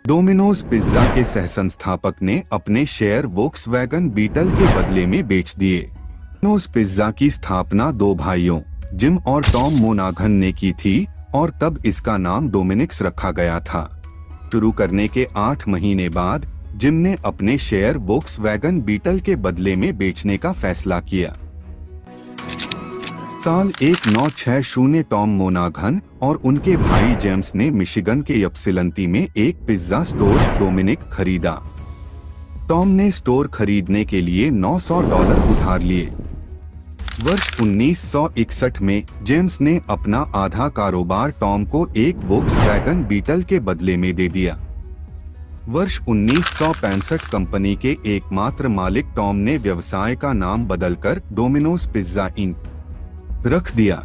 Domino's pizza के सहसंस्थापक ने अपने शेयर वोक्सवैगन बीटल के बदले में बेच दिए। डोमिनोज पिज्जा की स्थापना दो भाइयों जिम और टॉम मोनाघन ने की थी और तब इसका नाम डोमिनिक्स रखा गया था। शुरू करने के 8 महीने बाद जिम ने अपने शेयर वोक्सवैगन बीटल के बदले में बेचने का फैसला किया। साल 1960 टॉम मोनाघन और उनके भाई जेम्स ने मिशिगन के यप्सिलंती में एक पिज्जा स्टोर डोमिनिक खरीदा। टॉम ने स्टोर खरीदने के लिए $900 उधार लिए। वर्ष 1961 में जेम्स ने अपना आधा कारोबार टॉम को एक वोक्सवैगन बीटल के बदले में दे दिया। वर्ष 1965 कंपनी के एकमात्र मालिक टॉम ने व्यवसाय का नाम बदलकर डोमिनोज पिज्जा इंक रख दिया।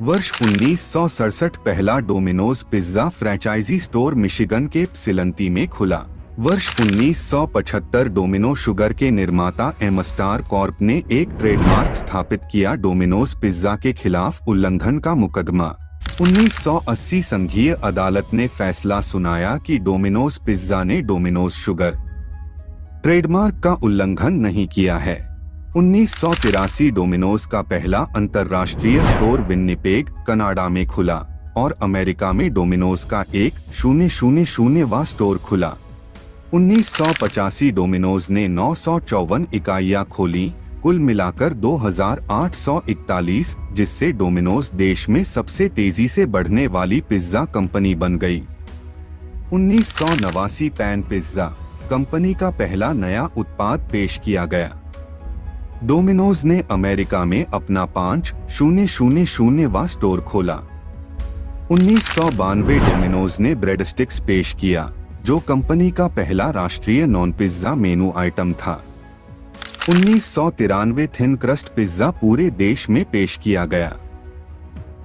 वर्ष 1967 पहला Domino's pizza franchise store Michigan के यप्सिलंती में खुला। वर्ष 1975 डोमिनो शुगर के निर्माता एमस्टार कॉर्प ने एक ट्रेडमार्क स्थापित किया डोमिनोज पिज्जा के खिलाफ उल्लंघन का मुकदमा। 1980 संघीय अदालत ने फैसला सुनाया कि डोमिनोज पिज्जा ने डोमिनोज शुगर ट्रेडमार्क का उल्लंघन नहीं किया है। 1983 डोमिनोज का पहला अंतर्राष्ट्रीय स्टोर विन्निपेग कनाडा में खुला और अमेरिका में डोमिनोज का 1000वां स्टोर खुला। 1985 डोमिनोज ने 954 इकाइयां खोली, कुल मिलाकर 2841, जिससे डोमिनोज देश में सबसे तेजी से बढ़ने वाली पिज्जा कंपनी बन गई। 1989 पैन पिज्जा कंपनी का पहला नया उत्पाद पेश किया गया। डोमिनोज ने अमेरिका में अपना 5000वां स्टोर खोला। 1992 डोमिनोज ने ब्रेड स्टिक्स पेश किया, जो कंपनी का पहला राष्ट्रीय नॉन पिज्जा मेनू आइटम था। 1993 थिन क्रस्ट पिज्जा पूरे देश में पेश किया गया।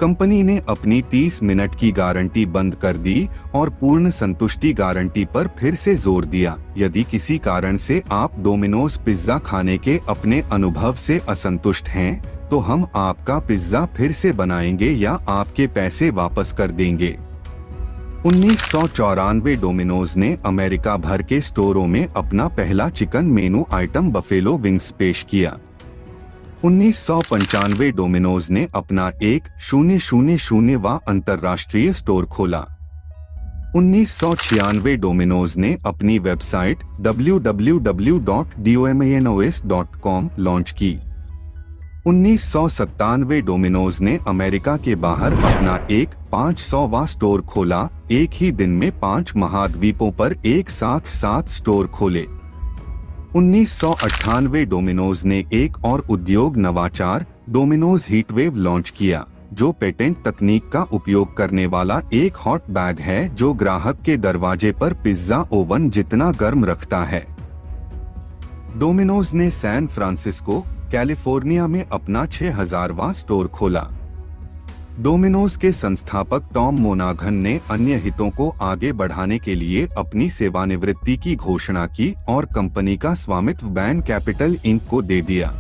कंपनी ने अपनी 30 मिनट की गारंटी बंद कर दी और पूर्ण संतुष्टि गारंटी पर फिर से जोर दिया। यदि किसी कारण से आप डोमिनोज पिज्जा खाने के अपने अनुभव से असंतुष्ट हैं, तो हम आपका पिज्जा फिर से बनाएंगे या आपके पैसे वापस कर देंगे। 1994 डोमिनोज ने अमेरिका भर के स्टोरों में अपना पहला chicken menu item buffalo wings पेश किया। 1995 डोमिनोज ने अपना 1000वां अंतर्राष्ट्रीय स्टोर खोला। 1996 डोमिनोज ने अपनी वेबसाइट www.dominos.com लॉन्च की। 1997 डोमिनोज ने अमेरिका के बाहर अपना 500वां स्टोर खोला। एक ही दिन में 5 महाद्वीपों पर एक साथ 7 स्टोर खोले। 1998 डोमिनोज ने एक और उद्योग नवाचार डोमिनोज हीटवेव लॉन्च किया, जो पेटेंट तकनीक का उपयोग करने वाला एक हॉट बैग है जो ग्राहक के दरवाजे पर पिज्जा ओवन जितना गर्म रखता है। डोमिनोज ने सैन फ्रांसिस्को, कैलिफोर्निया में अपना 6000वां स्टोर खोला। डोमिनोज के संस्थापक टॉम मोनाघन ने अन्य हितों को आगे बढ़ाने के लिए अपनी सेवानिवृत्ति की घोषणा की और कंपनी का स्वामित्व बैन कैपिटल इंक को दे दिया।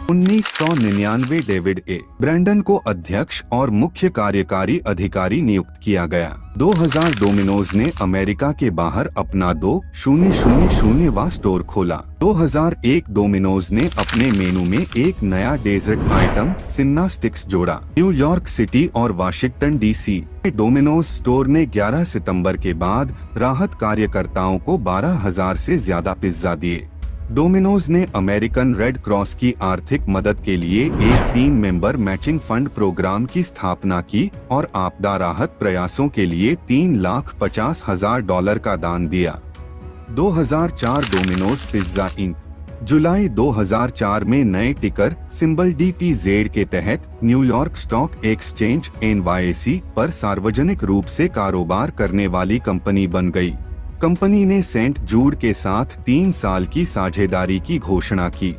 1999 डेविड ए ब्रैंडन को अध्यक्ष और मुख्य कार्यकारी अधिकारी नियुक्त किया गया। 2000 डोमिनोज ने अमेरिका के बाहर अपना 2000वां स्टोर खोला। 2001 डोमिनोज ने अपने मेनू में एक नया डेजर्ट आइटम सिन्ना स्टिक्स जोड़ा। न्यूयॉर्क सिटी और वाशिंगटन डीसी डोमिनोज स्टोर ने 11 सितंबर के बाद राहत कार्यकर्ताओं को 12,000 से ज्यादा पिज्जा दिए। डोमिनोज ने अमेरिकन रेड क्रॉस की आर्थिक मदद के लिए एक 3 मेंबर मैचिंग फंड प्रोग्राम की स्थापना की और आपदा राहत प्रयासों के लिए $350,000 का दान दिया। 2004 डोमिनोज पिज्जा इंक जुलाई 2004 में नए टिकर सिंबल DPZ के तहत न्यूयॉर्क स्टॉक एक्सचेंज NYSE पर सार्वजनिक रूप से कारोबार करने वाली कंपनी बन गई। कंपनी ने सेंट जूड के साथ 3 साल की साझेदारी की घोषणा की।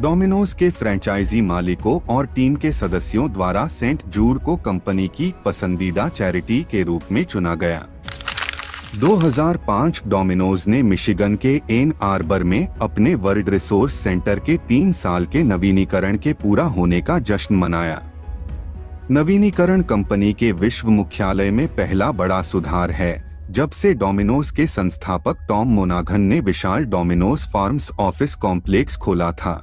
डोमिनोज के फ्रैंचाइजी मालिकों और टीम के सदस्यों द्वारा सेंट जूड को कंपनी की पसंदीदा चैरिटी के रूप में चुना गया। 2005 डोमिनोज ने मिशिगन के एन आर्बर में अपने वर्ल्ड रिसोर्स सेंटर के 3 साल के नवीनीकरण के पूरा होने का जश्न मनाया। नवीनीकरण कंपनी के विश्व मुख्यालय में पहला बड़ा सुधार है जब से डोमिनोज के संस्थापक टॉम मोनाघन ने विशाल डोमिनोज फार्म्स ऑफिस कॉम्प्लेक्स खोला था।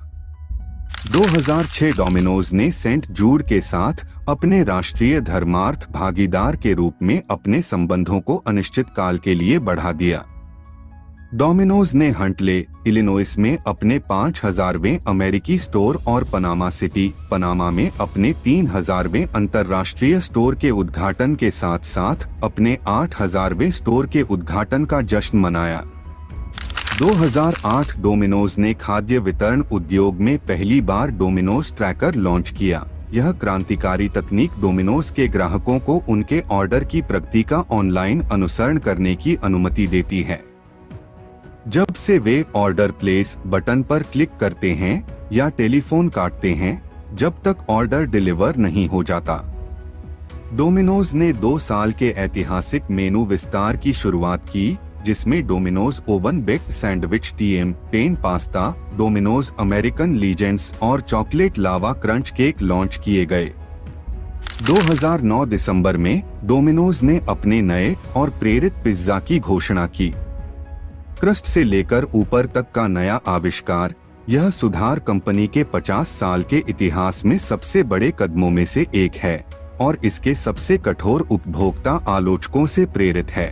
2006 डोमिनोज ने सेंट जूड के साथ अपने राष्ट्रीय धर्मार्थ भागीदार के रूप में अपने संबंधों को अनिश्चित काल के लिए बढ़ा दिया। डोमिनोज ने हंटले, इलिनोइस में अपने 5000वें अमेरिकी स्टोर और पनामा सिटी, पनामा में अपने 3000वें अंतर्राष्ट्रीय स्टोर के उद्घाटन के साथ साथ अपने 8000वें स्टोर के उद्घाटन का जश्न मनाया। 2008 डोमिनोज ने खाद्य वितरण उद्योग में पहली बार डोमिनोज ट्रैकर लॉन्च किया। यह क्रांतिकारी तकनीक डोमिनोज के ग्राहकों को उनके ऑर्डर की प्रगति का ऑनलाइन अनुसरण करने की अनुमति देती है। जब से वे ऑर्डर प्लेस बटन पर क्लिक करते हैं या टेलीफोन काटते हैं, जब तक ऑर्डर डिलीवर नहीं हो जाता। डोमिनोज ने 2 साल के ऐतिहासिक मेनू विस्तार की शुरुआत की, जिसमें Domino's oven baked sandwich, TM penne pasta, Domino's American legends और chocolate lava crunch cake launch किए गए। 2009 दिसंबर में डोमिनोज ने अपने नए और प्रेरित पिज्जा की घोषणा की। क्रस्ट से लेकर ऊपर तक का नया आविष्कार, यह सुधार कंपनी के 50 साल के इतिहास में सबसे बड़े कदमों में से एक है और इसके सबसे कठोर उपभोक्ता आलोचकों से प्रेरित है।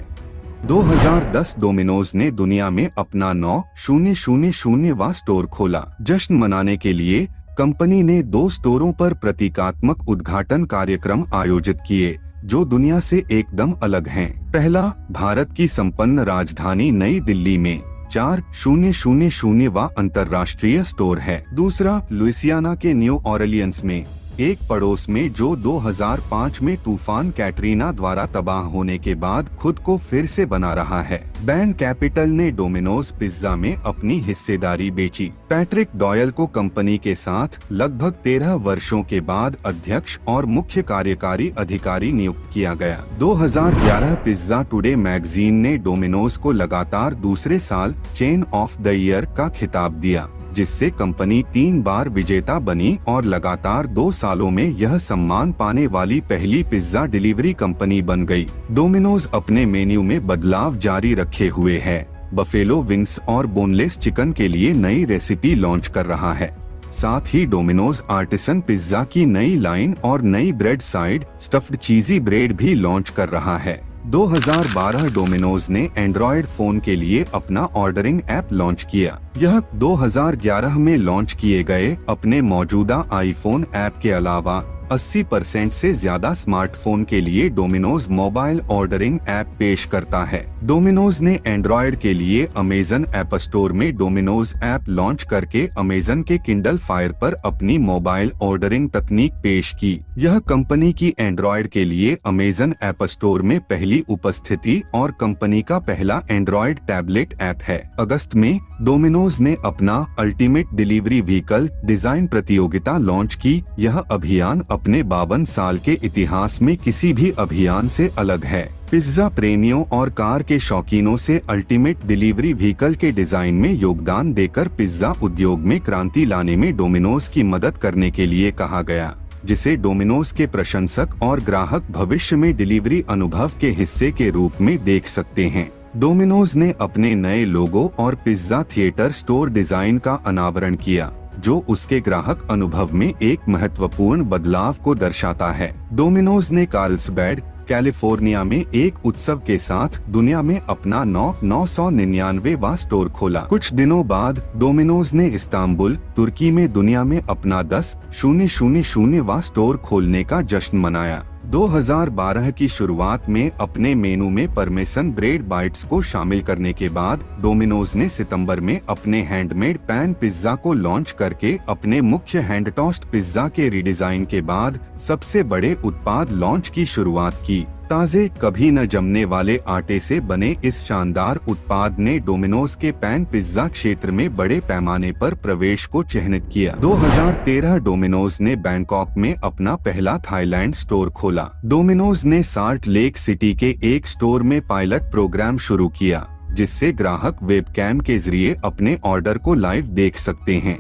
2010 डोमिनोज ने दुनिया में अपना 9,000वां स्टोर खोला। जश्न मनाने के लिए कंपनी ने 2 स्टोरों पर प्रतीकात्मक उद्घाटन कार्यक्रम आयोजित किए जो दुनिया से एकदम अलग हैं। पहला भारत की संपन्न राजधानी नई दिल्ली में 4,000वां अंतर्राष्ट्रीय स्टोर है। दूसरा लुइसियाना के न्यू ऑरलियंस में, एक पड़ोस में जो 2005 में तूफान कैटरीना द्वारा तबाह होने के बाद खुद को फिर से बना रहा है। बैन कैपिटल ने डोमिनोज पिज्जा में अपनी हिस्सेदारी बेची। पैट्रिक डॉयल को कंपनी के साथ लगभग 13 वर्षों के बाद अध्यक्ष और मुख्य कार्यकारी अधिकारी नियुक्त किया गया। 2011 पिज्जा टुडे मैगजीन ने डोमिनोज को लगातार दूसरे साल चेन ऑफ द ईयर का खिताब दिया, जिससे कंपनी 3 बार विजेता बनी और लगातार 2 सालों में यह सम्मान पाने वाली पहली पिज्जा डिलीवरी कंपनी बन गई। डोमिनोज अपने मेन्यू में बदलाव जारी रखे हुए है। बफेलो विंग्स और बोनलेस चिकन के लिए नई रेसिपी लॉन्च कर रहा है। साथ ही डोमिनोज आर्टिसन पिज्जा की नई लाइन और नई ब्रेड साइड स्टफ्ड चीजी ब्रेड भी लॉन्च कर रहा है। 2012 डोमिनोज ने एंड्रॉयड फोन के लिए अपना ऑर्डरिंग ऐप लॉन्च किया। यह 2011 में लॉन्च किए गए अपने मौजूदा आईफोन ऐप के अलावा 80% से ज्यादा स्मार्टफोन के लिए डोमिनोज मोबाइल ऑर्डरिंग ऐप पेश करता है। डोमिनोज ने एंड्रॉयड के लिए अमेजन ऐप स्टोर में डोमिनोज ऐप लॉन्च करके अमेजन के किंडल फायर पर अपनी मोबाइल ऑर्डरिंग तकनीक पेश की। यह कंपनी की एंड्रॉयड के लिए अमेजन ऐप स्टोर में पहली उपस्थिति और कंपनी का पहला एंड्रॉयड टैबलेट ऐप है। अगस्त में डोमिनोज ने अपना अल्टीमेट डिलीवरी व्हीकल डिजाइन प्रतियोगिता लॉन्च की। यह अभियान अपने 52 साल के इतिहास में किसी भी अभियान से अलग है। पिज्जा प्रेमियों और कार के शौकीनों से अल्टीमेट डिलीवरी व्हीकल के डिजाइन में योगदान देकर पिज्जा उद्योग में क्रांति लाने में डोमिनोज की मदद करने के लिए कहा गया, जिसे डोमिनोज के प्रशंसक और ग्राहक भविष्य में डिलीवरी अनुभव के हिस्से के रूप में देख सकते हैं। डोमिनोज ने अपने नए लोगो और पिज्जा थिएटर स्टोर डिजाइन का अनावरण किया, जो उसके ग्राहक अनुभव में एक महत्वपूर्ण बदलाव को दर्शाता है। डोमिनोज ने कार्लसबैड, कैलिफोर्निया में एक उत्सव के साथ दुनिया में अपना 999वां स्टोर खोला। कुछ दिनों बाद डोमिनोज ने इस्तांबुल, तुर्की में दुनिया में अपना 10,000वां स्टोर खोलने का जश्न मनाया। 2012 की शुरुआत में अपने मेनू में परमेसन ब्रेड बाइट्स को शामिल करने के बाद डोमिनोज ने सितंबर में अपने हैंडमेड पैन पिज्जा को लॉन्च करके अपने मुख्य हैंड टॉस्ट पिज्जा के रिडिजाइन के बाद सबसे बड़े उत्पाद लॉन्च की शुरुआत की। ताजे कभी न जमने वाले आटे से बने इस शानदार उत्पाद ने डोमिनोज के पैन पिज्जा क्षेत्र में बड़े पैमाने पर प्रवेश को चिह्नित किया। 2013 डोमिनोज ने बैंकॉक में अपना पहला थाईलैंड स्टोर खोला। डोमिनोज ने साल्ट लेक सिटी के एक स्टोर में पायलट प्रोग्राम शुरू किया, जिससे ग्राहक वेबकैम के जरिए अपने ऑर्डर को लाइव देख सकते हैं।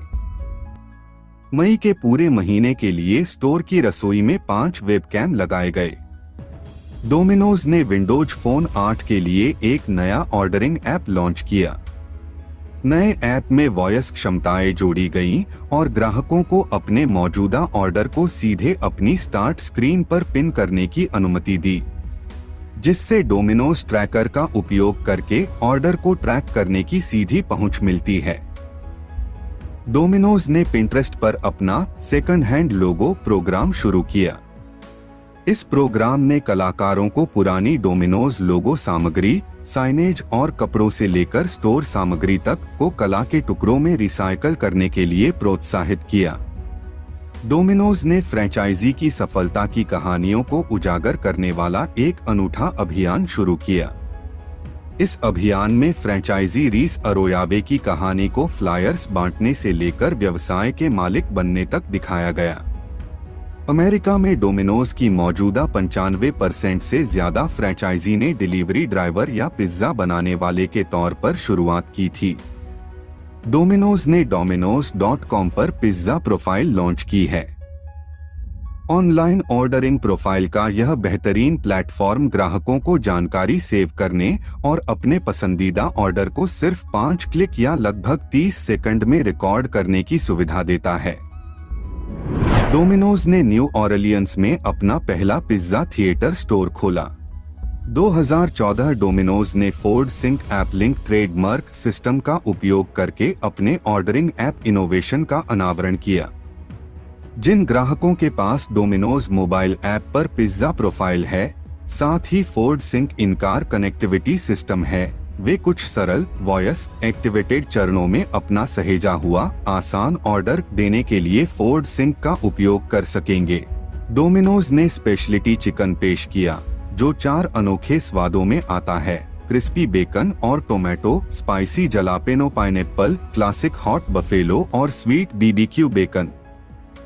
मई के पूरे महीने के लिए स्टोर की रसोई में 5 वेबकैम लगाए गए। डोमिनोज ने विंडोज फोन 8 के लिए एक नया ऑर्डरिंग ऐप लॉन्च किया। नए ऐप में वॉयस क्षमताएं जोड़ी गईं और ग्राहकों को अपने मौजूदा ऑर्डर को सीधे अपनी स्टार्ट स्क्रीन पर पिन करने की अनुमति दी, जिससे डोमिनोज ट्रैकर का उपयोग करके ऑर्डर को ट्रैक करने की सीधी पहुंच मिलती है। डोमिनोज ने पिंटरेस्ट पर अपना सेकंड हैंड लोगो प्रोग्राम शुरू किया। इस प्रोग्राम ने कलाकारों को पुरानी डोमिनोज लोगो सामग्री, साइनेज और कपड़ों से लेकर स्टोर सामग्री तक को कला के टुकड़ों में रिसाइकल करने के लिए प्रोत्साहित किया। डोमिनोज ने फ्रेंचाइजी की सफलता की कहानियों को उजागर करने वाला एक अनूठा अभियान शुरू किया। इस अभियान में फ्रेंचाइजी रीस अरोयाबे की कहानी को फ्लायर्स बांटने से लेकर व्यवसाय के मालिक बनने तक दिखाया गया। अमेरिका में डोमिनोज की मौजूदा 95% से ज्यादा फ्रेंचाइजी ने डिलीवरी ड्राइवर या पिज्जा बनाने वाले के तौर पर शुरुआत की थी। डोमिनोज ने Domino's.com पर पिज्जा प्रोफाइल लॉन्च की है। ऑनलाइन ऑर्डरिंग प्रोफाइल का यह बेहतरीन प्लेटफॉर्म ग्राहकों को जानकारी सेव करने और अपने पसंदीदा ऑर्डर को सिर्फ 5 क्लिक या लगभग 30 सेकंड में रिकॉर्ड करने की सुविधा देता है। डोमिनोज ने न्यू ऑरलियंस में अपना पहला पिज्जा थिएटर स्टोर खोला। 2014 डोमिनोज ने Ford Sync app link trademark system का उपयोग करके अपने ऑर्डरिंग ऐप इनोवेशन का अनावरण किया। जिन ग्राहकों के पास डोमिनोज मोबाइल ऐप पर पिज्जा प्रोफाइल है, साथ ही फोर्ड सिंक इन-कार कनेक्टिविटी सिस्टम है, वे कुछ सरल वॉयस एक्टिवेटेड चरणों में अपना सहेजा हुआ आसान ऑर्डर देने के लिए फोर्ड सिंक का उपयोग कर सकेंगे। डोमिनोज ने स्पेशलिटी चिकन पेश किया, जो 4 अनोखे स्वादों में आता है: क्रिस्पी बेकन और tomato, spicy jalapeno pineapple, classic hot buffalo और स्वीट बीबीक्यू बेकन।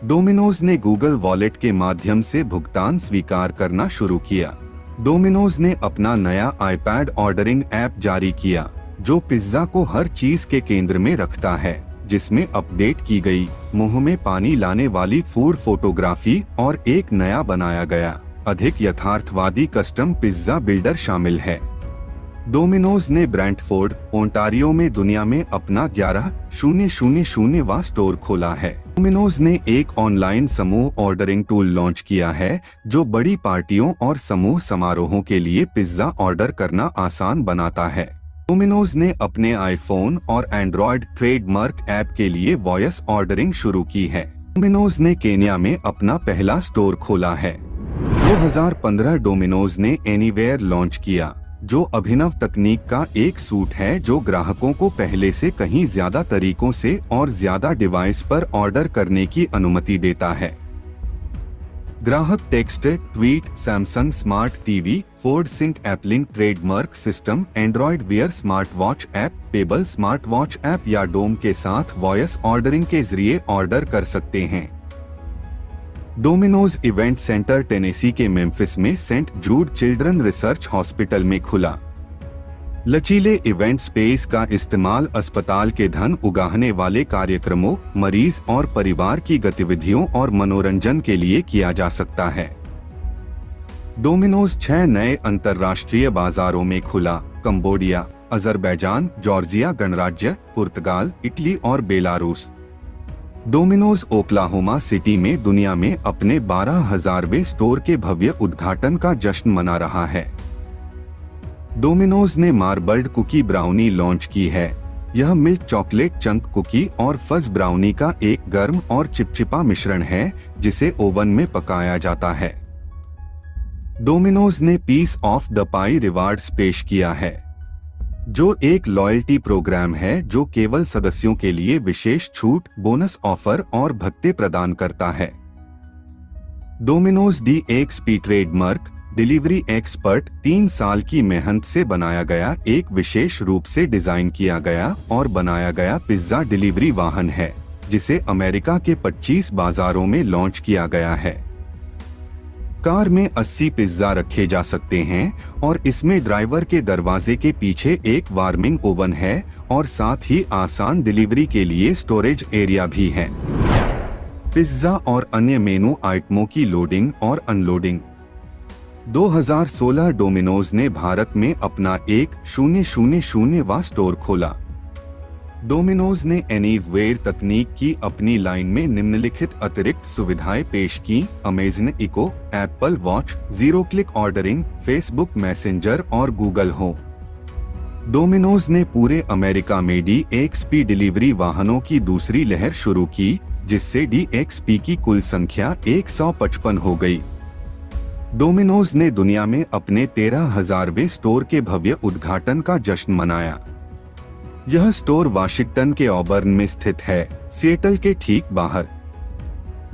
डोमिनोज ने गूगल वॉलेट के माध्यम से भुगतान स्वीकार करना शुरू किया। डोमिनोज ने अपना नया आईपैड ऑर्डरिंग ऐप जारी किया, जो पिज्जा को हर चीज के केंद्र में रखता है, जिसमें अपडेट की गई मुंह में पानी लाने वाली फूड फोटोग्राफी और एक नया बनाया गया अधिक यथार्थवादी कस्टम पिज्जा बिल्डर शामिल है। डोमिनोज ने ब्रैंटफोर्ड, ओंटारियो में दुनिया में अपना 11,000वां स्टोर खोला है। डोमिनोज ने एक ऑनलाइन समूह ऑर्डरिंग टूल लॉन्च किया है, जो बड़ी पार्टियों और समूह समारोहों के लिए पिज्जा ऑर्डर करना आसान बनाता है। डोमिनोज ने अपने आईफोन और एंड्रॉयड ट्रेडमार्क ऐप के लिए वॉयस ऑर्डरिंग शुरू की है। डोमिनोज ने केन्या में अपना पहला स्टोर खोला है। 2015 डोमिनोज ने एनीवेयर लॉन्च किया, जो अभिनव तकनीक का एक सूट है जो ग्राहकों को पहले से कहीं ज्यादा तरीकों से और ज्यादा डिवाइस पर ऑर्डर करने की अनुमति देता है। ग्राहक text, tweet, Samsung smart TV, Ford Sync app link trademark system, Android wear smart watch app, Pebble smart watch app या डोम के साथ वॉयस ऑर्डरिंग के जरिए ऑर्डर कर सकते हैं। डोमिनोज इवेंट सेंटर टेनेसी के मेम्फिस में सेंट जूड चिल्ड्रन रिसर्च हॉस्पिटल में खुला। लचीले इवेंट स्पेस का इस्तेमाल अस्पताल के धन उगाहने वाले कार्यक्रमों, मरीज और परिवार की गतिविधियों और मनोरंजन के लिए किया जा सकता है। डोमिनोज 6 नए अंतर्राष्ट्रीय बाजारों में खुला: कंबोडिया, अजरबैजान, जॉर्जिया गणराज्य, पुर्तगाल, इटली और बेलारूस। डोमिनोज ओक्लाहोमा सिटी में दुनिया में अपने 12,000वें स्टोर के भव्य उद्घाटन का जश्न मना रहा है। डोमिनोज ने मार्बल्ड कुकी ब्राउनी लॉन्च की है। यह मिल्क चॉकलेट चंक कुकी और फज ब्राउनी का एक गर्म और चिपचिपा मिश्रण है, जिसे ओवन में पकाया जाता है। डोमिनोज ने piece of the pie rewards पेश किया है, जो एक लॉयल्टी प्रोग्राम है जो केवल सदस्यों के लिए विशेष छूट, बोनस ऑफर और भत्ते प्रदान करता है। Domino's DXP trademark delivery expert 3 साल की मेहनत से बनाया गया एक विशेष रूप से डिजाइन किया गया और बनाया गया पिज्जा डिलीवरी वाहन है, जिसे अमेरिका के 25 बाजारों में लॉन्च किया गया है। कार में 80 पिज्जा रखे जा सकते हैं और इसमें ड्राइवर के दरवाजे के पीछे एक वार्मिंग ओवन है और साथ ही आसान डिलीवरी के लिए स्टोरेज एरिया भी है। पिज्जा और अन्य मेनू आइटमों की लोडिंग और अनलोडिंग। 2016 डोमिनोज ने भारत में अपना 1000वां स्टोर खोला। डोमिनोज ने एनीवेयर तकनीक की अपनी लाइन में निम्नलिखित अतिरिक्त सुविधाएं पेश की: Amazon Echo, Apple watch, zero click ordering, Facebook messenger और गूगल होम। डोमिनोज ने पूरे अमेरिका में DXP डिलीवरी वाहनों की दूसरी लहर शुरू की, जिससे DXP की कुल संख्या 155 हो गई। डोमिनोज ने दुनिया में अपने 13,000वें स्टोर के भव्य उद्घाटन का जश्न मनाया। यह स्टोर वाशिंगटन के ऑबर्न में स्थित है, सिएटल के ठीक बाहर।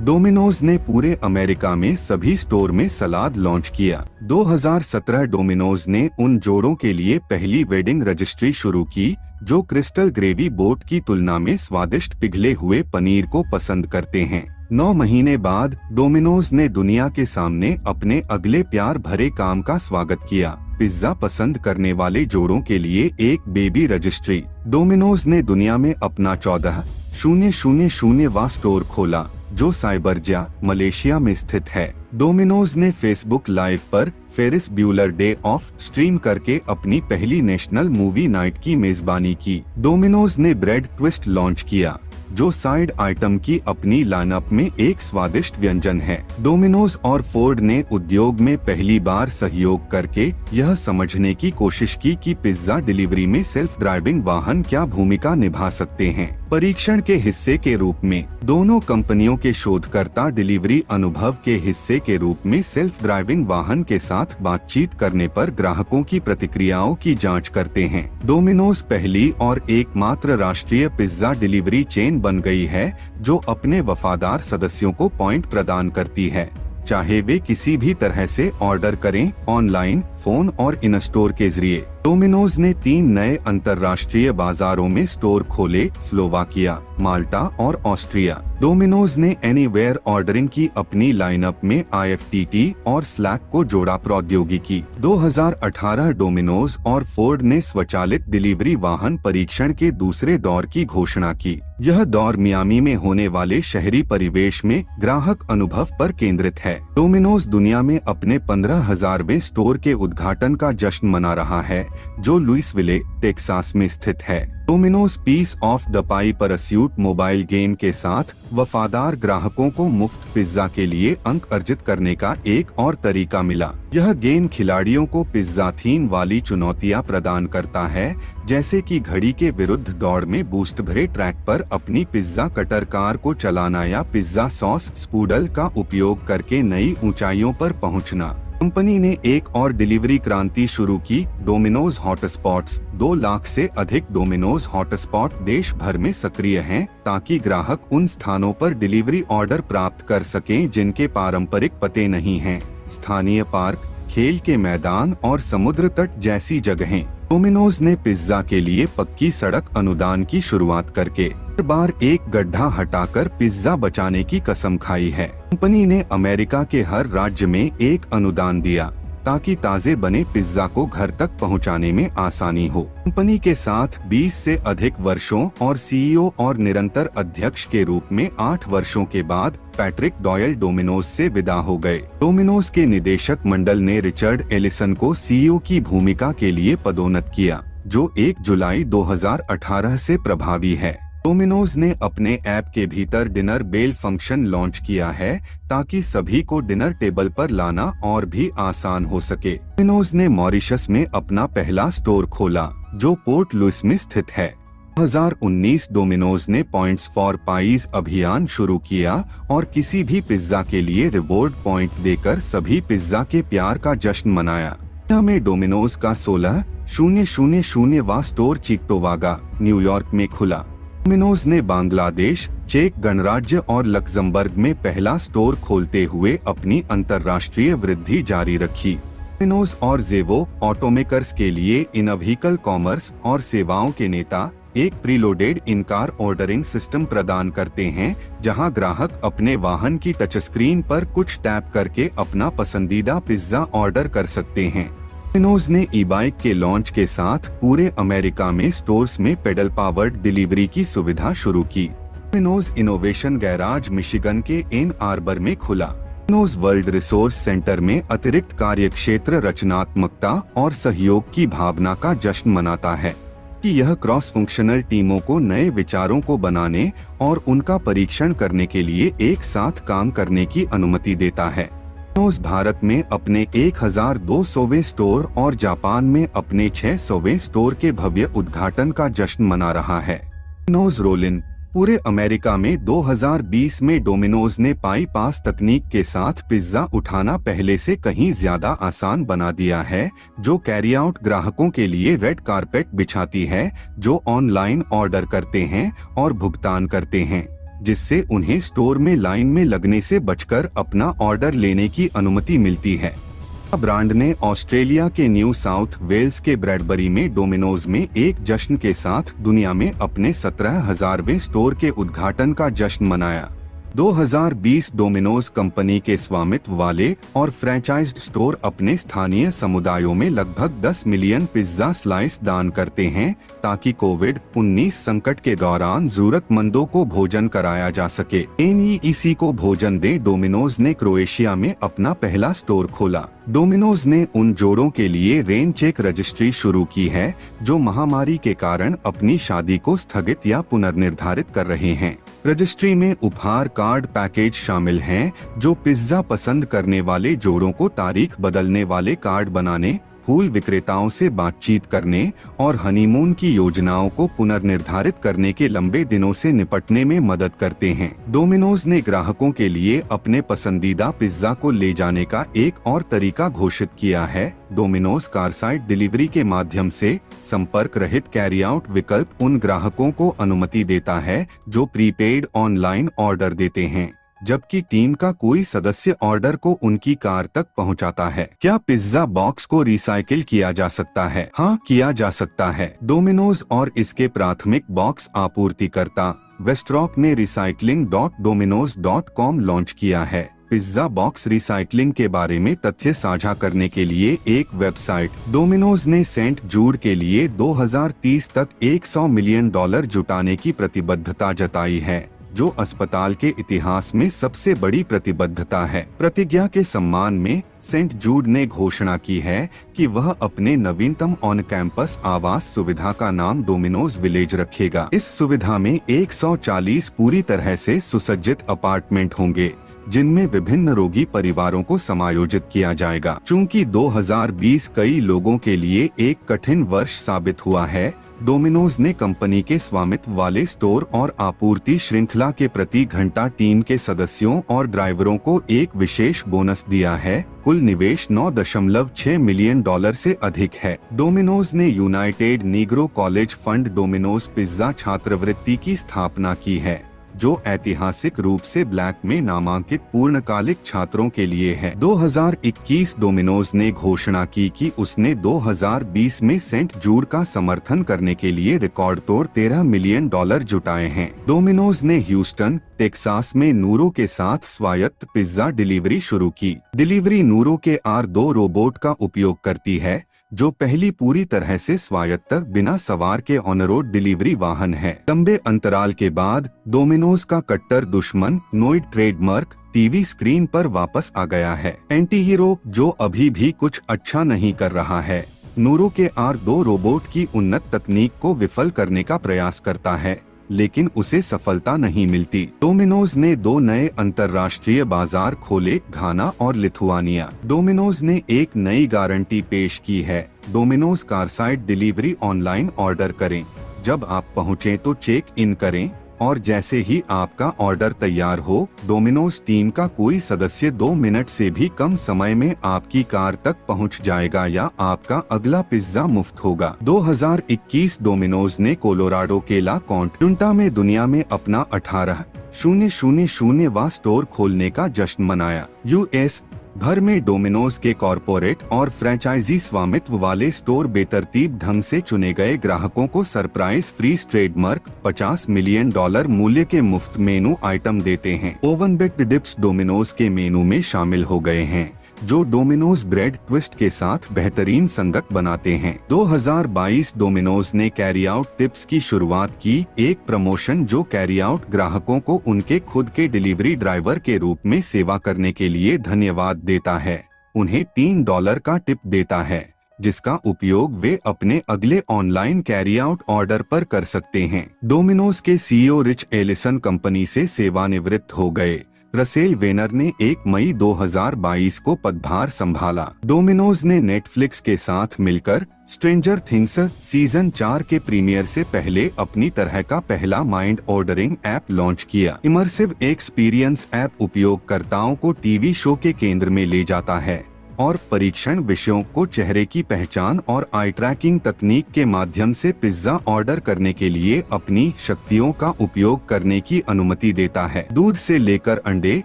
डोमिनोज ने पूरे अमेरिका में सभी स्टोर में सलाद लॉन्च किया। 2017 डोमिनोज ने उन जोड़ों के लिए पहली वेडिंग रजिस्ट्री शुरू की जो क्रिस्टल ग्रेवी बोट की तुलना में स्वादिष्ट पिघले हुए पनीर को पसंद करते हैं। 9 महीने बाद डोमिनोज ने दुनिया के सामने अपने अगले प्यार भरे काम का स्वागत किया: पिज्जा पसंद करने वाले जोड़ों के लिए एक बेबी रजिस्ट्री। डोमिनोज ने दुनिया में अपना 14,000वां स्टोर खोला, जो साइबरजा, मलेशिया में स्थित है। डोमिनोज ने फेसबुक लाइव पर फेरिस ब्यूलर डे ऑफ स्ट्रीम करके अपनी पहली नेशनल मूवी नाइट की मेजबानी की। डोमिनोज ने ब्रेड ट्विस्ट लॉन्च किया, जो साइड आइटम की अपनी लाइनअप में एक स्वादिष्ट व्यंजन है। डोमिनोज और फोर्ड ने उद्योग में पहली बार सहयोग करके यह समझने की कोशिश की कि पिज्जा डिलीवरी में सेल्फ ड्राइविंग वाहन क्या भूमिका निभा सकते हैं। परीक्षण के हिस्से के रूप में दोनों कंपनियों के शोधकर्ता डिलीवरी अनुभव के हिस्से के रूप में सेल्फ ड्राइविंग वाहन के साथ बातचीत करने पर ग्राहकों की प्रतिक्रियाओं की जांच करते हैं। डोमिनोज पहली और एकमात्र राष्ट्रीय पिज्जा डिलीवरी चेन बन गई है जो अपने वफादार सदस्यों को पॉइंट प्रदान करती है, चाहे वे किसी भी तरह से ऑर्डर करें, ऑनलाइन, फोन और इन स्टोर के जरिए। डोमिनोज ने 3 नए अंतर्राष्ट्रीय बाजारों में स्टोर खोले: स्लोवाकिया, माल्टा और ऑस्ट्रिया। डोमिनोज ने एनीवेयर ऑर्डरिंग की अपनी लाइनअप में IFTT और स्लैक को जोड़ा प्रौद्योगिकी। 2018 डोमिनोज और फोर्ड ने स्वचालित डिलीवरी वाहन परीक्षण के दूसरे दौर की घोषणा की। यह दौर मियामी में होने वाले शहरी परिवेश में ग्राहक अनुभव पर केंद्रित है। डोमिनोज दुनिया में अपने 15,000वें स्टोर के उद्घाटन का जश्न मना रहा है, जो लुइसविले, टेक्सास में स्थित है। Domino's piece of the pie pursuit mobile game के साथ वफादार ग्राहकों को मुफ्त पिज्जा के लिए अंक अर्जित करने का एक और तरीका मिला। यह गेम खिलाड़ियों को पिज्जा थीम वाली चुनौतियां प्रदान करता है, जैसे कि घड़ी के विरुद्ध दौड़ में बूस्ट भरे ट्रैक पर अपनी पिज्जा कटर कार को चलाना या पिज्जा सॉस स्पूडल का उपयोग करके नई ऊंचाइयों पर पहुंचना। कंपनी ने एक और डिलीवरी क्रांति शुरू की: डोमिनोज हॉटस्पॉट्स। 2 लाख से अधिक डोमिनोज हॉटस्पॉट देश भर में सक्रिय हैं, ताकि ग्राहक उन स्थानों पर डिलीवरी ऑर्डर प्राप्त कर सकें जिनके पारंपरिक पते नहीं हैं। स्थानीय पार्क, खेल के मैदान और समुद्र तट जैसी जगहें। डोमिनोज ने पिज्जा के लिए पक्की सड़क अनुदान की शुरुआत करके हर बार एक गड्ढा हटाकर पिज्जा बचाने की कसम खाई है। कंपनी ने अमेरिका के हर राज्य में एक अनुदान दिया ताकि ताजे बने पिज्जा को घर तक पहुंचाने में आसानी हो। कंपनी के साथ 20 से अधिक वर्षों और CEO और निरंतर अध्यक्ष के रूप में 8 वर्षों के बाद पैट्रिक डॉयल डोमिनोज से विदा हो गए। डोमिनोज के निदेशक मंडल ने रिचर्ड एलिसन को CEO की भूमिका के लिए पदोन्नत किया, जो 1 जुलाई 2018 से प्रभावी है। डोमिनोज ने अपने ऐप के भीतर डिनर बेल फंक्शन लॉन्च किया है ताकि सभी को डिनर टेबल पर लाना और भी आसान हो सके। डोमिनोज ने मॉरिशस में अपना पहला स्टोर खोला, जो पोर्ट लुइस में स्थित है। 2019 डोमिनोज ने पॉइंट्स फॉर पाइज अभियान शुरू किया और किसी भी पिज्जा के लिए रिवॉर्ड पॉइंट देकर सभी पिज्जा के प्यार का जश्न मनाया। में डोमिनोज का 16,000वां स्टोर चिक्टोवागा, न्यूयॉर्क में खुला। डोमिनोज ने बांग्लादेश, चेक गणराज्य और लक्जमबर्ग में पहला स्टोर खोलते हुए अपनी अंतर्राष्ट्रीय वृद्धि जारी रखी। डोमिनोज और ज़ेवो ऑटोमेकर्स के लिए इन व्हीकल कॉमर्स और सेवाओं के नेता एक प्रीलोडेड इन-कार ऑर्डरिंग सिस्टम प्रदान करते हैं, जहां ग्राहक अपने वाहन की टच स्क्रीन पर कुछ टैप करके अपना पसंदीदा पिज्जा ऑर्डर कर सकते हैं। डोमिनोज ने ई-बाइक के लॉन्च के साथ पूरे अमेरिका में स्टोर्स में पेडल पावर्ड डिलीवरी की सुविधा शुरू की। डोमिनोज इनोवेशन गैराज मिशिगन के एन आर्बर में खुला। डोमिनोज वर्ल्ड रिसोर्स सेंटर में अतिरिक्त कार्य क्षेत्र रचनात्मकता और सहयोग की भावना का जश्न मनाता है कि यह क्रॉस फंक्शनल टीमों को नए विचारों को बनाने और उनका परीक्षण करने के लिए एक साथ काम करने की अनुमति देता है। डोमिनोज भारत में अपने 1200वें स्टोर और जापान में अपने 600वें स्टोर के भव्य उद्घाटन का जश्न मना रहा है। डोमिनोज रोलिन पूरे अमेरिका में 2020 में डोमिनोज ने पाई पास तकनीक के साथ पिज्जा उठाना पहले से कहीं ज्यादा आसान बना दिया है, जो कैरी आउट ग्राहकों के लिए रेड कारपेट बिछाती है, जो ऑनलाइन ऑर्डर करते हैं और भुगतान करते हैं, जिससे उन्हें स्टोर में लाइन में लगने से बचकर अपना ऑर्डर लेने की अनुमति मिलती है। ब्रांड ने ऑस्ट्रेलिया के न्यू साउथ वेल्स के ब्रैडबरी में डोमिनोज में एक जश्न के साथ दुनिया में अपने 17,000वें स्टोर के उद्घाटन का जश्न मनाया। 2020 डोमिनोज कंपनी के स्वामित्व वाले और फ्रेंचाइज्ड स्टोर अपने स्थानीय समुदायों में लगभग 10 मिलियन पिज्जा स्लाइस दान करते हैं, ताकि कोविड-19 संकट के दौरान जरूरतमंदों को भोजन कराया जा सके। NEEC को भोजन दे डोमिनोज ने क्रोएशिया में अपना पहला स्टोर खोला। डोमिनोज ने उन जोड़ों के लिए रेन चेक रजिस्ट्री शुरू की है जो महामारी के कारण अपनी शादी को स्थगित या पुनर्निर्धारित कर रहे हैं। रजिस्ट्री में उपहार कार्ड पैकेज शामिल हैं, जो पिज्जा पसंद करने वाले जोड़ों को तारीख बदलने वाले कार्ड बनाने, फूल विक्रेताओं से बातचीत करने और हनीमून की योजनाओं को पुनर्निर्धारित करने के लंबे दिनों से निपटने में मदद करते हैं। डोमिनोज ने ग्राहकों के लिए अपने पसंदीदा पिज्जा को ले जाने का एक और तरीका घोषित किया है। डोमिनोज कारसाइड डिलीवरी के माध्यम से संपर्क रहित कैरी आउट विकल्प उन ग्राहकों को अनुमति देता है जो प्रीपेड ऑनलाइन ऑर्डर देते हैं, जबकि टीम का कोई सदस्य ऑर्डर को उनकी कार तक पहुंचाता है। क्या पिज्जा बॉक्स को रिसाइकिल किया जा सकता है? हाँ, किया जा सकता है। डोमिनोज और इसके प्राथमिक बॉक्स आपूर्तिकर्ता वेस्टरॉक ने recycling.dominos.com लॉन्च किया है। पिज्जा बॉक्स रिसाइकलिंग के बारे में तथ्य साझा करने के लिए एक वेबसाइट। डोमिनोज ने सेंट जूड के लिए 2030 तक $100 मिलियन जुटाने की प्रतिबद्धता जताई है, जो अस्पताल के इतिहास में सबसे बड़ी प्रतिबद्धता है। प्रतिज्ञा के सम्मान में सेंट जूड ने घोषणा की है कि वह अपने नवीनतम ऑन कैंपस आवास सुविधा का नाम डोमिनोज विलेज रखेगा। इस सुविधा में 140 पूरी तरह से सुसज्जित अपार्टमेंट होंगे, जिनमें विभिन्न रोगी परिवारों को समायोजित किया जाएगा। चूंकि 2020 कई लोगों के लिए एक कठिन वर्ष साबित हुआ है, डोमिनोज ने कंपनी के स्वामित्व वाले स्टोर और आपूर्ति श्रृंखला के प्रति घंटा टीम के सदस्यों और ड्राइवरों को एक विशेष बोनस दिया है। कुल निवेश $9.6 मिलियन से अधिक है। डोमिनोज ने United Negro college fund Domino's pizza छात्रवृत्ति की स्थापना की है, जो ऐतिहासिक रूप से ब्लैक में नामांकित पूर्णकालिक छात्रों के लिए है। 2021 डोमिनोज ने घोषणा की कि उसने 2020 में सेंट जूड का समर्थन करने के लिए रिकॉर्ड तोड़ $13 मिलियन जुटाए हैं। डोमिनोज ने ह्यूस्टन, टेक्सास में नूरो के साथ स्वायत्त पिज्जा डिलीवरी शुरू की। डिलीवरी नूरो के R2 रोबोट का उपयोग करती है, जो पहली पूरी तरह से स्वायत्त बिना सवार के ऑन रोड डिलीवरी वाहन है। लंबे अंतराल के बाद डोमिनोज का कट्टर दुश्मन नोइड ट्रेडमार्क टीवी स्क्रीन पर वापस आ गया है। एंटी हीरो जो अभी भी कुछ अच्छा नहीं कर रहा है, नूरो के R2 रोबोट की उन्नत तकनीक को विफल करने का प्रयास करता है, लेकिन उसे सफलता नहीं मिलती। डोमिनोज ने 2 नए अंतर्राष्ट्रीय बाजार खोले, घाना और लिथुआनिया। डोमिनोज ने एक नई गारंटी पेश की है। डोमिनोज कारसाइड डिलीवरी ऑनलाइन ऑर्डर करें, जब आप पहुंचे तो चेक इन करें और जैसे ही आपका ऑर्डर तैयार हो, डोमिनोज टीम का कोई सदस्य 2 मिनट से भी कम समय में आपकी कार तक पहुंच जाएगा या आपका अगला पिज्जा मुफ्त होगा। 2021 डोमिनोज ने कोलोराडो के ला कॉन्टुंटा में दुनिया में अपना 18,000वां स्टोर खोलने का जश्न मनाया। US भर में डोमिनोज के कॉरपोरेट और फ्रेंचाइजी स्वामित्व वाले स्टोर बेतरतीब ढंग से चुने गए ग्राहकों को सरप्राइज फ्रीज ट्रेडमार्क $50 मिलियन मूल्य के मुफ्त मेनू आइटम देते हैं। ओवन बेक्ड डिप्स डोमिनोज के मेनू में शामिल हो गए हैं, जो डोमिनोज ब्रेड ट्विस्ट के साथ बेहतरीन संगत बनाते हैं। 2022 डोमिनोज ने कैरी आउट टिप्स की शुरुआत की, एक प्रमोशन जो कैरी आउट ग्राहकों को उनके खुद के डिलीवरी ड्राइवर के रूप में सेवा करने के लिए धन्यवाद देता है। उन्हें $3 का टिप देता है, जिसका उपयोग वे अपने अगले ऑनलाइन कैरी आउट ऑर्डर पर कर सकते हैं। डोमिनोज के सीईओ रिच एलिसन कंपनी से सेवानिवृत्त हो गए। रसेल वेनर ने 1 मई 2022 को पदभार संभाला। डोमिनोज ने नेटफ्लिक्स के साथ मिलकर स्ट्रेंजर थिंग्स सीजन 4 के प्रीमियर से पहले अपनी तरह का पहला माइंड ऑर्डरिंग ऐप लॉन्च किया। इमर्सिव एक्सपीरियंस ऐप उपयोगकर्ताओं को टीवी शो के केंद्र में ले जाता है और परीक्षण विषयों को चेहरे की पहचान और आई ट्रैकिंग तकनीक के माध्यम से पिज्जा ऑर्डर करने के लिए अपनी शक्तियों का उपयोग करने की अनुमति देता है। दूध से लेकर अंडे,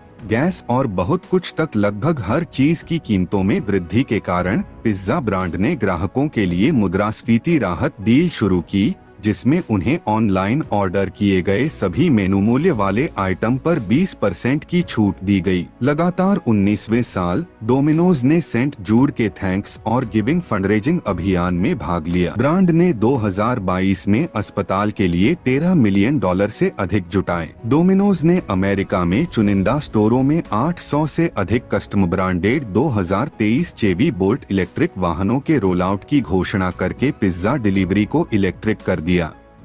गैस और बहुत कुछ तक लगभग हर चीज की कीमतों में वृद्धि के कारण पिज्जा ब्रांड ने ग्राहकों के लिए मुद्रास्फीति राहत डील शुरू की, जिसमें उन्हें ऑनलाइन ऑर्डर किए गए सभी मेनू मूल्य वाले आइटम पर 20% की छूट दी गई। लगातार 19वें साल डोमिनोज ने सेंट जूड के थैंक्स और गिविंग फंडरेजिंग अभियान में भाग लिया। ब्रांड ने 2022 में अस्पताल के लिए $13 मिलियन से अधिक जुटाए। डोमिनोज ने अमेरिका में चुनिंदा स्टोरों में 800 से अधिक custom branded 2023 Chevy bolt electric वाहनों के रोल आउट की घोषणा करके पिज्जा डिलीवरी को इलेक्ट्रिक कर दिया,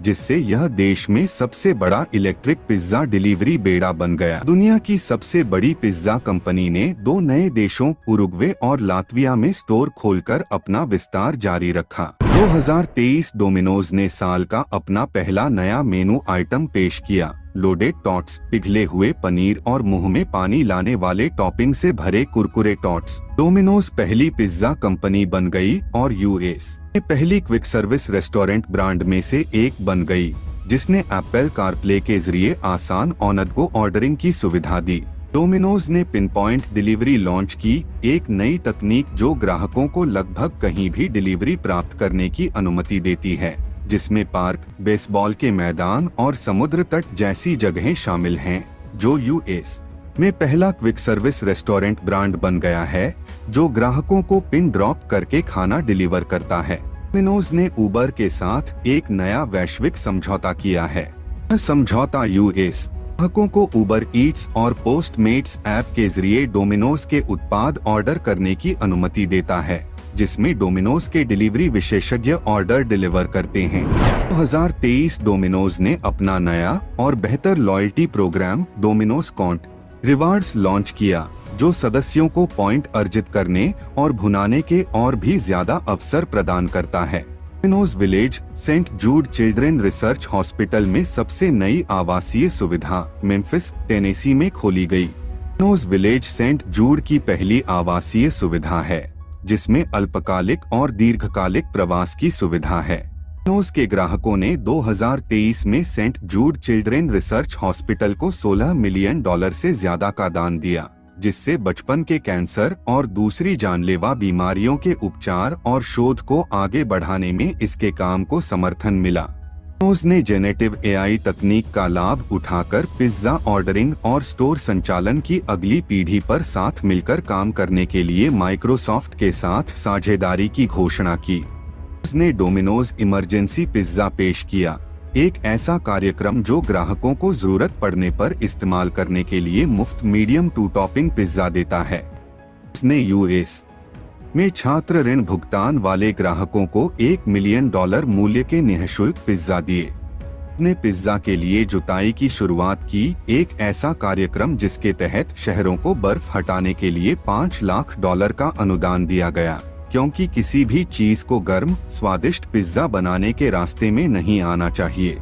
जिससे यह देश में सबसे बड़ा इलेक्ट्रिक पिज्जा डिलीवरी बेड़ा बन गया। दुनिया की सबसे बड़ी पिज्जा कंपनी ने 2 नए देशों उरुग्वे और लातविया में स्टोर खोलकर अपना विस्तार जारी रखा। 2023 डोमिनोज ने साल का अपना पहला नया मेनू आइटम पेश किया, लोडेड टॉट्स, पिघले हुए पनीर और मुंह में पानी लाने वाले टॉपिंग से भरे कुरकुरे टॉट्स। डोमिनोज पहली पिज्जा कंपनी बन गई और यूएस में पहली क्विक सर्विस रेस्टोरेंट ब्रांड में से एक बन गई, जिसने एप्पल कारप्ले के जरिए आसान ऑनद को ऑर्डरिंग की सुविधा दी। डोमिनोज ने पिन पॉइंट डिलीवरी लॉन्च की, एक नई तकनीक जो ग्राहकों को लगभग कहीं भी डिलीवरी प्राप्त करने की अनुमति देती है, जिसमें पार्क, बेसबॉल के मैदान और समुद्र तट जैसी जगहें शामिल हैं, जो यूएस में पहला क्विक सर्विस रेस्टोरेंट ब्रांड बन गया है जो ग्राहकों को पिन ड्रॉप करके खाना डिलीवर करता है। डोमिनोज ने उबर के साथ एक नया वैश्विक समझौता किया है। यह समझौता यूएस ग्राहकों को उबर ईट्स और पोस्टमेट्स ऐप के जरिए डोमिनोज के उत्पाद ऑर्डर करने की अनुमति देता है, जिसमें डोमिनोज के डिलीवरी विशेषज्ञ ऑर्डर डिलीवर करते हैं। 2023 डोमिनोज ने अपना नया और बेहतर लॉयल्टी प्रोग्राम डोमिनोज कॉन्ट रिवार्ड्स लॉन्च किया, जो सदस्यों को पॉइंट अर्जित करने और भुनाने के और भी ज्यादा अवसर प्रदान करता है। Domino's village saint Jude children research hospital में सबसे नई आवासीय सुविधा मेम्फिस, टेनेसी में खोली गई। डोमिनोज विलेज सेंट जूड की पहली आवासीय सुविधा है, जिसमें अल्पकालिक और दीर्घकालिक प्रवास की सुविधा है। डोमिनोज के ग्राहकों ने 2023 में Saint Jude children research hospital को $16 मिलियन से ज्यादा का दान दिया, जिससे बचपन के कैंसर और दूसरी जानलेवा बीमारियों के उपचार और शोध को आगे बढ़ाने में इसके काम को समर्थन मिला। डोमिनोज ने जेनेटिव एआई तकनीक का लाभ उठाकर पिज्जा ऑर्डरिंग और स्टोर संचालन की अगली पीढ़ी पर साथ मिलकर काम करने के लिए माइक्रोसॉफ्ट के साथ साझेदारी की घोषणा की। उसने डोमिनोज इमरजेंसी पिज्जा पेश किया, एक ऐसा कार्यक्रम जो ग्राहकों को जरूरत पड़ने पर इस्तेमाल करने के लिए मुफ्त मीडियम टू टॉपिंग पिज्जा देता है। उसने यूएस में छात्र ऋण भुगतान वाले ग्राहकों को $1 मिलियन मूल्य के निःशुल्क पिज्जा दिए। उसने पिज्जा के लिए जुताई की शुरुआत की, एक ऐसा कार्यक्रम जिसके तहत शहरों को बर्फ हटाने के लिए $5 लाख का अनुदान दिया गया, क्योंकि किसी भी चीज को गर्म, स्वादिष्ट पिज्जा बनाने के रास्ते में नहीं आना चाहिए।